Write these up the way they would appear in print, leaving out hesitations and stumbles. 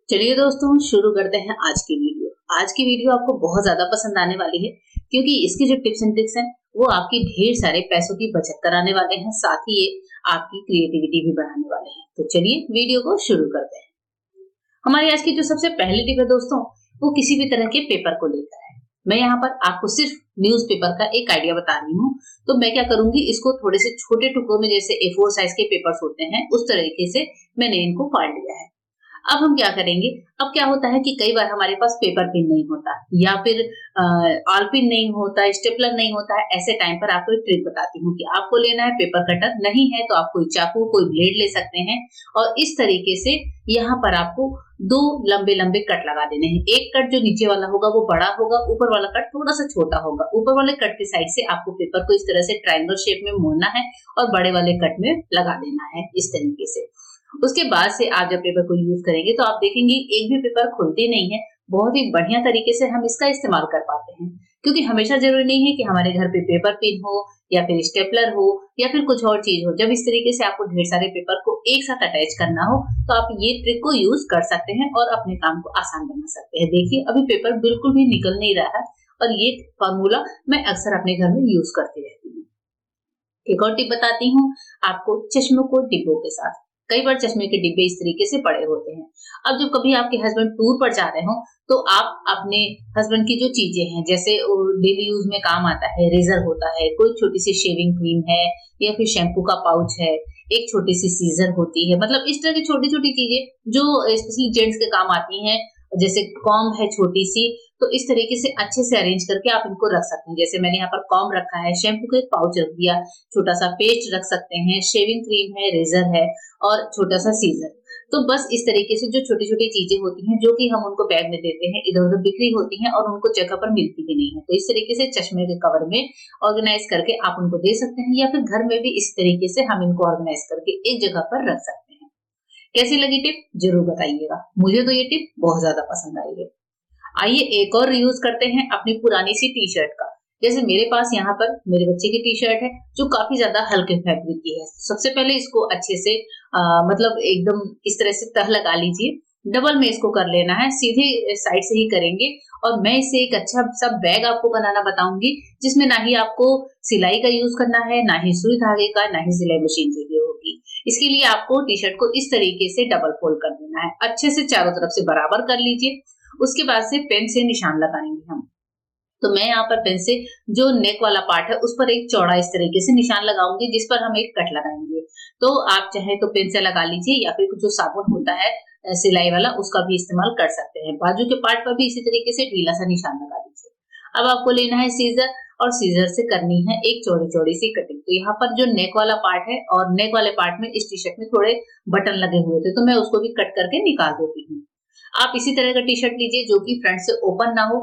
चलिए दोस्तों शुरू करते हैं आज की वीडियो। आज की वीडियो आपको बहुत ज्यादा पसंद आने वाली है क्योंकि इसकी जो टिप्स एंड ट्रिक्स हैं वो आपकी ढेर सारे पैसों की बचत कराने वाले हैं, साथ ही ये आपकी क्रिएटिविटी भी बढ़ाने वाले हैं। तो चलिए वीडियो को शुरू करते हैं। हमारी आज की जो सबसे पहली टिप है दोस्तों, वो किसी भी तरह के पेपर को लेकर है। मैं यहाँ पर आपको सिर्फ न्यूज़पेपर का एक आइडिया बता रही हूँ। तो मैं क्या करूंगी, इसको थोड़े से छोटे टुकड़ों में, जैसे A4 साइज के पेपर्स होते हैं उस तरीके से मैंने इनको फाड़ लिया है। अब हम क्या करेंगे, अब क्या होता है कि कई बार हमारे पास पेपर पिन नहीं होता या फिर ऑल पिन नहीं होता, स्टेपलर नहीं होता है। ऐसे टाइम पर आपको एक ट्रिक बताती हूँ कि आपको लेना है पेपर कटर, नहीं है तो आप कोई चाकू कोई ब्लेड ले सकते हैं और इस तरीके से यहाँ पर आपको दो लंबे लंबे कट लगा देने हैं। एक कट जो नीचे वाला होगा वो बड़ा होगा, ऊपर वाला कट थोड़ा सा छोटा होगा। ऊपर वाले कट की साइड से आपको पेपर को इस तरह से ट्रायंगल शेप में मोड़ना है और बड़े वाले कट में लगा देना है इस तरीके से। उसके बाद से आप जब पेपर को यूज करेंगे तो आप देखेंगे एक भी पेपर खुलती नहीं है। बहुत ही बढ़िया तरीके से हम इसका इस्तेमाल कर पाते हैं, क्योंकि हमेशा जरूरी नहीं है कि हमारे घर पे पेपर पिन हो या फिर स्टेपलर हो या फिर कुछ और चीज हो। जब इस तरीके से आपको ढेर सारे पेपर को एक साथ अटैच करना हो तो आप ये ट्रिक को यूज कर सकते हैं और अपने काम को आसान बना सकते हैं। देखिए अभी पेपर बिल्कुल भी निकल नहीं रहा है और ये फॉर्मूला मैं अक्सर अपने घर में यूज करती रहती हूँ। एक और टिप बताती हूँ आपको, चश्मों को डिब्बों के साथ। कई बार चश्मे के डिब्बे इस तरीके से पड़े होते हैं। अब जब कभी आपके हस्बैंड टूर पर जा रहे हो तो आप अपने हस्बैंड की जो चीजें हैं, जैसे डेली यूज में काम आता है, रेजर होता है, कोई छोटी सी शेविंग क्रीम है या फिर शैम्पू का पाउच है, एक छोटी सी सीजर होती है, मतलब इस तरह की छोटी छोटी चीजें जो स्पेशली जेंट्स के काम आती हैं, जैसे कॉम्ब है छोटी सी, तो इस तरीके से अच्छे से अरेंज करके आप इनको रख सकते हैं। जैसे मैंने यहाँ पर कॉम्ब रखा है, शैम्पू का एक पाउच रख दिया, छोटा सा पेस्ट रख सकते हैं, शेविंग क्रीम है, रेजर है और छोटा सा सीजर। तो बस इस तरीके से जो छोटी छोटी चीजें होती हैं जो कि हम उनको बैग में देते हैं, इधर उधर बिखरी होती हैं और उनको जगह पर मिलती भी नहीं है, तो इस तरीके से चश्मे के कवर में ऑर्गेनाइज करके आप उनको दे सकते हैं या फिर घर में भी इस तरीके से हम इनको ऑर्गेनाइज करके एक जगह पर रख सकते हैं। कैसी लगी टिप जरूर बताइएगा, मुझे तो ये टिप बहुत ज्यादा पसंद आई है। आइए एक और यूज करते हैं अपनी पुरानी सी टी शर्ट का। जैसे मेरे पास यहाँ पर मेरे बच्चे की टी शर्ट है जो काफी ज्यादा हल्के फैब्रिक की है। सबसे पहले इसको अच्छे से मतलब एकदम इस तरह से तह लगा लीजिए। डबल में इसको कर लेना है, सीधे साइड से ही करेंगे। और मैं इससे एक अच्छा सा बैग आपको बनाना बताऊंगी, जिसमें ना ही आपको सिलाई का यूज करना है, ना ही सुई धागे का, ना ही सिलाई मशीन चाहिए होगी। इसके लिए आपको टी शर्ट को इस तरीके से डबल फोल्ड कर देना है, अच्छे से चारों तरफ से बराबर कर लीजिए। उसके बाद से पेन से निशान लगाएंगे हम। तो मैं यहाँ पर पेन से जो नेक वाला पार्ट है उस पर एक चौड़ा इस तरीके से निशान लगाऊंगी, जिस पर हम एक कट लगाएंगे। तो आप चाहे तो पेन से लगा लीजिए या फिर जो साबुन होता है सिलाई वाला, उसका भी इस्तेमाल कर सकते हैं। बाजू के पार्ट पर भी इसी तरीके से ढीला सा निशान लगा दीजिए। अब आपको लेना है सीजर और सीजर से करनी है एक चौड़ी चौड़ी सी कटिंग। तो यहाँ पर जो नेक वाला पार्ट है और नेक वाले पार्ट में इस टी शर्ट में थोड़े बटन लगे हुए थे, तो मैं उसको भी कट करके निकाल देती हूँ। आप इसी तरह का टी शर्ट लीजिए जो कि फ्रंट से ओपन ना हो,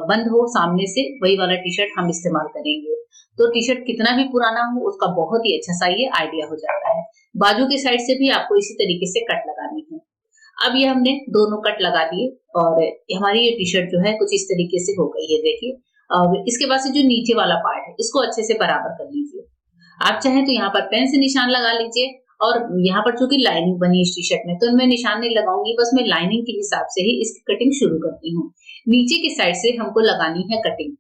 बंद हो सामने से, वही वाला टी शर्ट हम इस्तेमाल करेंगे। तो टी शर्ट कितना भी पुराना हो उसका बहुत ही अच्छा सा ये आइडिया हो जाता है। बाजू की साइड से भी आपको इसी तरीके से कट लगानी है। अब ये हमने दोनों कट लगा दिए और हमारी ये टी शर्ट जो है कुछ इस तरीके से हो गई है, देखिए। अब इसके बाद से जो नीचे वाला पार्ट है इसको अच्छे से बराबर कर लीजिए। आप चाहें तो यहाँ पर पेन से निशान लगा लीजिए और यहाँ पर चूंकि लाइनिंग बनी इस टी शर्ट में तो मैं निशान नहीं लगाऊंगी, बस मैं लाइनिंग के हिसाब से ही इसकी कटिंग शुरू करती हूँ। नीचे की साइड से हमको लगानी है कटिंग।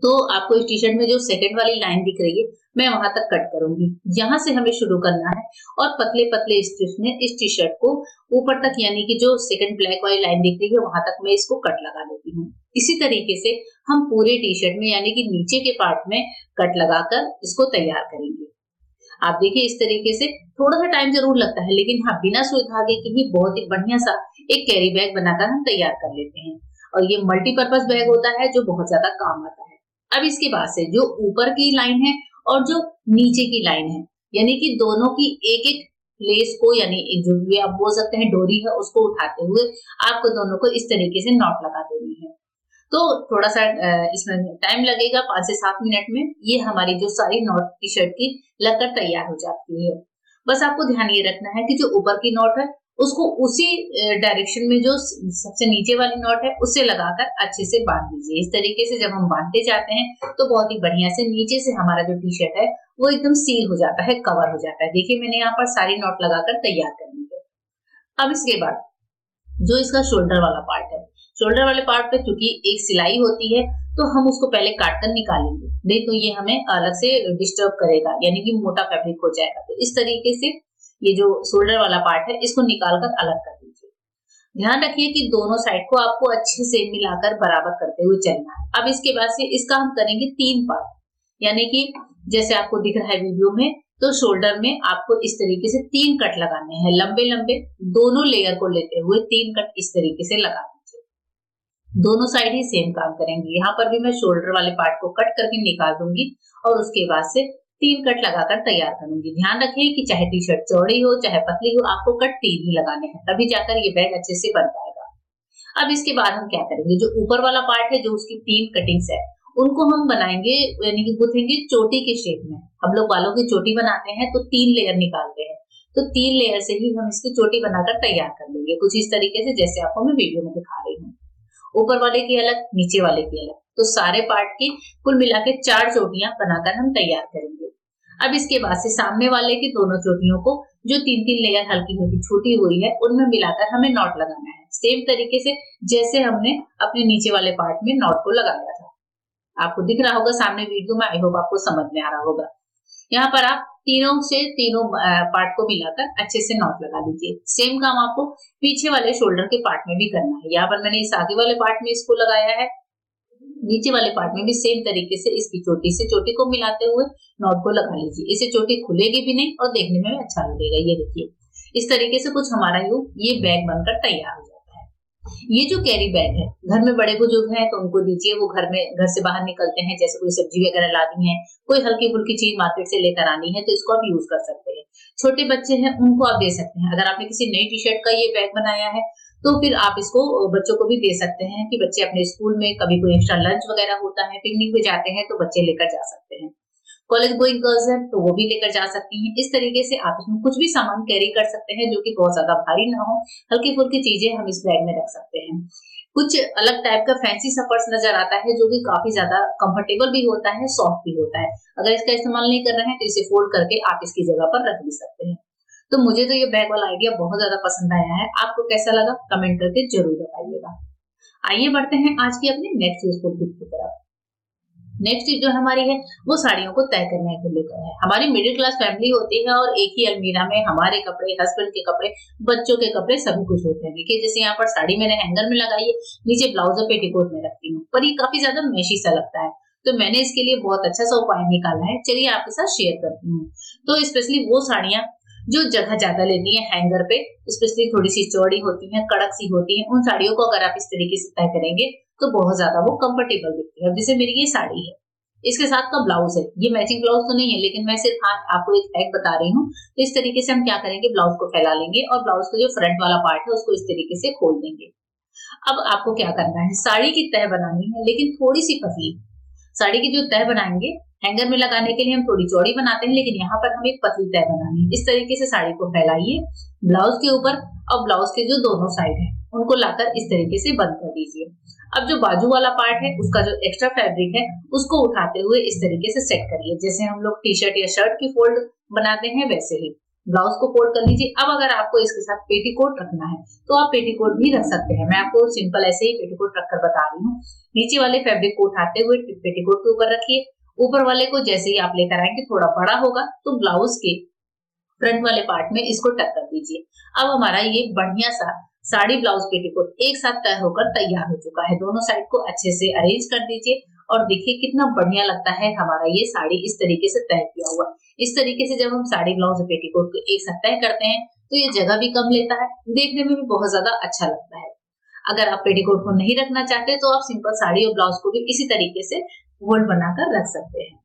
तो आपको इस टी शर्ट में जो सेकंड वाली लाइन दिख रही है मैं वहां तक कट करूंगी, यहाँ से हमें शुरू करना है। और पतले पतले स्ट्रिप्स में इस टी शर्ट को ऊपर तक, यानी कि जो सेकंड ब्लैक वाली लाइन दिख रही है वहां तक मैं इसको कट लगा देती हूँ। इसी तरीके से हम पूरे टी शर्ट में यानी कि नीचे के पार्ट में कट लगाकर इसको तैयार करेंगे। आप देखिए इस तरीके से थोड़ा सा टाइम जरूर लगता है, लेकिन हाँ बिना सुई धागे के ही बहुत ही बढ़िया सा एक कैरी बैग बनाकर हम तैयार कर लेते हैं। और ये मल्टीपर्पज बैग होता है जो बहुत ज्यादा काम आता है। अब इसके बाद से जो ऊपर की लाइन है और जो नीचे की लाइन है, यानी कि दोनों की एक एक लेस को, यानी एक जो भी आप बोल सकते हैं डोरी है, उसको उठाते हुए आपको दोनों को इस तरीके से नॉट लगा देनी है। तो थोड़ा सा इसमें टाइम लगेगा, 5 से 7 मिनट में ये हमारी जो सारी नॉट टी शर्ट की लगकर तैयार हो जाती है। बस आपको ध्यान ये रखना है कि जो ऊपर की नॉट है उसको उसी डायरेक्शन में जो सबसे नीचे वाली नॉट है उससे लगाकर अच्छे से बांध दीजिए। इस तरीके से जब हम बांधते जाते हैं तो बहुत ही बढ़िया से नीचे से हमारा जो टी शर्ट है वो एकदम सील हो जाता है, कवर हो जाता है। देखिए मैंने यहाँ पर सारी नॉट लगाकर तैयार कर ली है। अब इसके बाद जो इसका शोल्डर वाला पार्ट है, शोल्डर वाले पार्ट पे चूंकि एक सिलाई होती है तो हम उसको पहले काट कर निकालेंगे, नहीं तो ये हमें अलग से डिस्टर्ब करेगा, यानी कि मोटा फैब्रिक हो जाएगा। तो इस तरीके से ये जो शोल्डर वाला पार्ट है इसको निकाल कर अलग कर दीजिए। ध्यान रखिए कि दोनों साइड को आपको अच्छे से मिलाकर बराबर करते हुए चलना है। अब इसके बाद से इसका हम करेंगे 3 पार्ट, यानी कि जैसे आपको दिख रहा है वीडियो में, तो शोल्डर में आपको इस तरीके से 3 कट लगाने हैं, लंबे लंबे, दोनों लेयर को लेते हुए 3 कट इस तरीके से लगा दीजिए। दोनों साइड ही सेम काम करेंगे। यहाँ पर भी मैं शोल्डर वाले पार्ट को कट करके निकाल दूंगी और उसके बाद से 3 कट लगाकर तैयार करूंगी। ध्यान रखिए कि चाहे टी शर्ट चौड़ी हो चाहे पतली हो, आपको कट 3 ही लगाने हैं, तभी जाकर ये बैग अच्छे से बन पाएगा। अब इसके बाद हम क्या करेंगे, जो ऊपर वाला पार्ट है, जो उसकी 3 कटिंग्स है, उनको हम बनाएंगे, यानी कि गुथेंगे चोटी के शेप में। हम लोग बालों की चोटी बनाते हैं तो 3 लेयर निकालते हैं, तो 3 लेयर से ही हम इसकी चोटी बनाकर तैयार कर लेंगे, कुछ इस तरीके से जैसे आपको मैं वीडियो में दिखा रही हूँ। ऊपर वाले की अलग, नीचे वाले की अलग, तो सारे पार्ट की कुल मिला के 4 चोटियां बनाकर हम तैयार करेंगे। अब इसके बाद से सामने वाले की दोनों चोटियों को, जो 3-3 लेयर हल्की हल्की छूटी हुई है, उनमें मिलाकर हमें नॉट लगाना है, सेम तरीके से जैसे हमने अपने नीचे वाले पार्ट में नॉट को लगाया था। आपको दिख रहा होगा सामने वीडियो में, आई होप आपको समझ में आ रहा होगा। यहाँ पर आप तीनों पार्ट को मिलाकर अच्छे से नॉट लगा लीजिए। सेम काम आपको पीछे वाले शोल्डर के पार्ट में भी करना है। यहाँ पर मैंने इस आगे वाले पार्ट में इसको लगाया है, नीचे वाले पार्ट में भी सेम तरीके से इसकी चोटी से चोटी को मिलाते हुए नॉट को लगा लीजिए। इससे चोटी खुलेगी भी नहीं और देखने में भी अच्छा लगेगा। ये देखिए, इस तरीके से कुछ हमारा ये बैग बनकर तैयार हो जाता है। ये जो कैरी बैग है, घर में बड़े बुजुर्ग हैं तो उनको दीजिए, वो घर से बाहर निकलते हैं, जैसे कोई सब्जी वगैरह लानी है, कोई हल्की फुल्की चीज मार्केट से लेकर आनी है, तो इसको आप यूज कर सकते हैं। छोटे बच्चे हैं उनको आप दे सकते हैं। अगर आपने किसी नई टी शर्ट का ये बैग बनाया है तो फिर आप इसको बच्चों को भी दे सकते हैं, कि बच्चे अपने स्कूल में कभी कोई एक्स्ट्रा लंच वगैरह होता है, पिकनिक पे जाते हैं तो बच्चे लेकर जा सकते हैं। कॉलेज गोइंग गर्ल्स हैं तो वो भी लेकर जा सकती हैं। इस तरीके से आप इसमें कुछ भी सामान कैरी कर सकते हैं जो कि बहुत ज्यादा भारी ना हो, हल्की फुल्की चीजें हम इस बैग में रख सकते हैं। कुछ अलग टाइप का फैंसी सा पर्स नजर आता है जो कि काफी ज्यादा कंफर्टेबल भी होता है, सॉफ्ट भी होता है। अगर इसका इस्तेमाल नहीं कर रहे हैं तो इसे फोल्ड करके आप इसकी जगह पर रख भी सकते हैं। तो मुझे तो ये बैग वाला आइडिया बहुत ज्यादा पसंद आया है। आपको कैसा लगा कमेंट करके जरूर बताइएगा। आइए बढ़ते हैं आज की अपनी नेक्स्ट यूजफुल टिप की तरफ। नेक्स्ट टिप जो हमारी है वो साड़ियों को तय करने को लेकर है। हमारी मिडिल क्लास फैमिली होती है और एक ही अलमीरा में हमारे कपड़े, हस्बैंड के कपड़े, बच्चों के कपड़े सभी कुछ होते हैं। देखिए, जैसे यहाँ पर साड़ी मैंने हैंगर में लगाई है, नीचे ब्लाउज और पेटीकोट में रखती हूँ, पर ये काफी ज्यादा मेशी सा लगता है, तो मैंने इसके लिए बहुत अच्छा सा उपाय निकाला है। चलिए आपके साथ शेयर करती हूँ। तो स्पेशली वो साड़ियां जो जगह ज्यादा लेती है हैंगर पे, स्पेशली थोड़ी सी चौड़ी होती है, कड़क सी होती है, उन साड़ियों को अगर आप इस तरीके से तय करेंगे तो बहुत ज्यादा वो कंफर्टेबल दिखती है। जैसे मेरी ये साड़ी है, इसके साथ का ब्लाउज है, ये मैचिंग ब्लाउज तो नहीं है, लेकिन मैं सिर्फ आपको एक हैक बता रही हूँ। तो इस तरीके से हम क्या करेंगे, ब्लाउज को फैला लेंगे और ब्लाउज का जो फ्रंट वाला पार्ट है उसको इस तरीके से खोल देंगे। अब आपको क्या करना है, साड़ी की तह बनानी है, लेकिन थोड़ी सी पतली। साड़ी की जो तह बनाएंगे, हैंगर में लगाने के लिए हम थोड़ी चौड़ी बनाते हैं, लेकिन यहाँ पर हमें एक पतली तह बनानी है। इस तरीके से साड़ी को फैलाइए ब्लाउज के ऊपर और ब्लाउज के जो दोनों साइड है उनको लाकर इस तरीके से बंद कर दीजिए। अब जो बाजू वाला पार्ट है उसका जो एक्स्ट्रा फैब्रिक है उसको उठाते हुए इस तरीके से सेट करिए, जैसे हम लोग टी शर्ट या शर्ट की फोल्ड बनाते हैं वैसे ही ब्लाउज को फोल्ड कर लीजिए। अब अगर आपको इसके साथ पेटीकोट रखना है तो आप पेटीकोट भी रख सकते हैं। मैं आपको सिंपल ऐसे ही पेटीकोट रखकर बता रही हूँ। नीचे वाले फैब्रिक को उठाते हुए पेटीकोट के ऊपर रखिए, ऊपर वाले को जैसे ही आप लेकर आएंगे थोड़ा बड़ा होगा तो ब्लाउज के फ्रंट वाले पार्ट में इसको टक कर दीजिए। अब हमारा ये बढ़िया सा साड़ी ब्लाउज पेटीकोट एक साथ तय होकर तैयार हो चुका है। दोनों साइड को अच्छे से अरेंज कर दीजिए और देखिए कितना बढ़िया लगता है हमारा ये साड़ी इस तरीके से तय किया हुआ। इस तरीके से जब हम साड़ी ब्लाउज और पेटीकोट को एक साथ तय करते हैं तो ये जगह भी कम लेता है, देखने में भी बहुत ज्यादा अच्छा लगता है। अगर आप पेटीकोट को नहीं रखना चाहते तो आप सिंपल साड़ी और ब्लाउज को भी इसी तरीके से फोल्ड बनाकर रख सकते हैं।